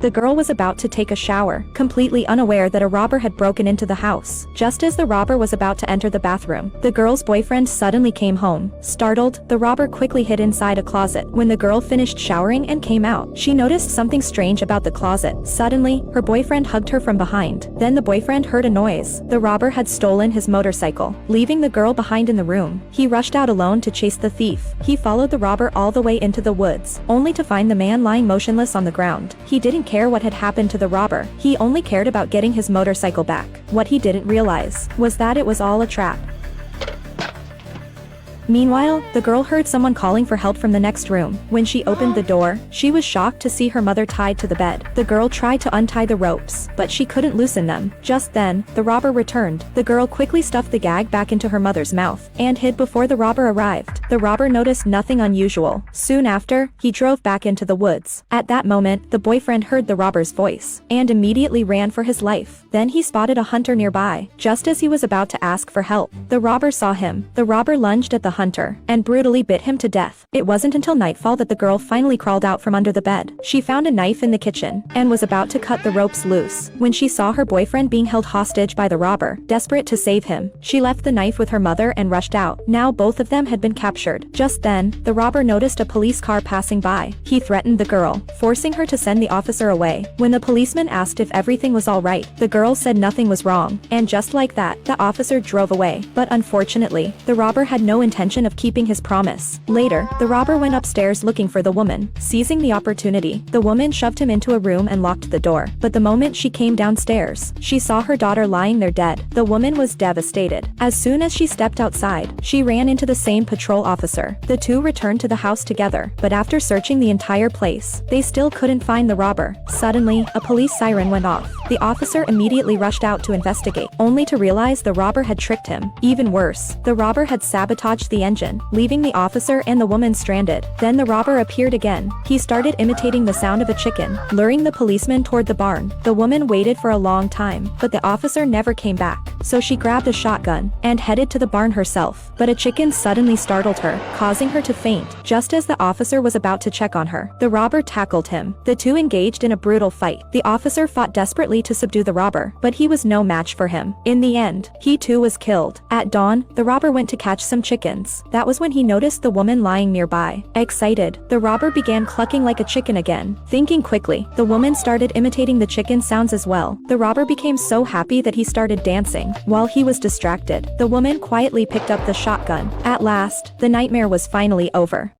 The girl was about to take a shower, completely unaware that a robber had broken into the house. Just as the robber was about to enter the bathroom, the girl's boyfriend suddenly came home. Startled, the robber quickly hid inside a closet. When the girl finished showering and came out, she noticed something strange about the closet. Suddenly, her boyfriend hugged her from behind. Then the boyfriend heard a noise. The robber had stolen his motorcycle, leaving the girl behind in the room. He rushed out alone to chase the thief. He followed the robber all the way into the woods, only to find the man lying motionless on the ground. He didn't care what had happened to the robber. He only cared about getting his motorcycle back. What he didn't realize was that it was all a trap. Meanwhile, the girl heard someone calling for help from the next room. When she opened the door, she was shocked to see her mother tied to the bed. The girl tried to untie the ropes, but she couldn't loosen them. Just then, the robber returned. The girl quickly stuffed the gag back into her mother's mouth and hid before the robber arrived. The robber noticed nothing unusual. Soon after, he drove back into the woods. At that moment, the boyfriend heard the robber's voice and immediately ran for his life. Then he spotted a hunter nearby. Just as he was about to ask for help, the robber saw him. The robber lunged at the hunter and brutally bit him to death. It wasn't until nightfall that the girl finally crawled out from under the bed. She found a knife in the kitchen and was about to cut the ropes loose when she saw her boyfriend being held hostage by the robber. Desperate to save him, she left the knife with her mother and rushed out. Now both of them had been captured. Just then, the robber noticed a police car passing by. He threatened the girl, forcing her to send the officer away. When the policeman asked if everything was all right, the girl said nothing was wrong, and just like that, the officer drove away. But unfortunately, the robber had no intention of keeping his promise. Later, the robber went upstairs looking for the woman. Seizing the opportunity, the woman shoved him into a room and locked the door. But the moment she came downstairs, she saw her daughter lying there dead. The woman was devastated. As soon as she stepped outside, she ran into the same patrol officer. The two returned to the house together, but after searching the entire place, they still couldn't find the robber. Suddenly, a police siren went off. The officer immediately rushed out to investigate, only to realize the robber had tricked him. Even worse, the robber had sabotaged the engine, leaving the officer and the woman stranded. Then the robber appeared again. He started imitating the sound of a chicken, luring the policeman toward the barn. The woman waited for a long time, but the officer never came back. So she grabbed a shotgun and headed to the barn herself. But a chicken suddenly startled her, causing her to faint. Just as the officer was about to check on her, the robber tackled him. The two engaged in a brutal fight. The officer fought desperately to subdue the robber, but he was no match for him. In the end, he too was killed. At dawn, the robber went to catch some chickens. That was when he noticed the woman lying nearby. Excited, the robber began clucking like a chicken again. Thinking quickly, the woman started imitating the chicken sounds as well. The robber became so happy that he started dancing. While he was distracted, the woman quietly picked up the shotgun. At last, the nightmare was finally over.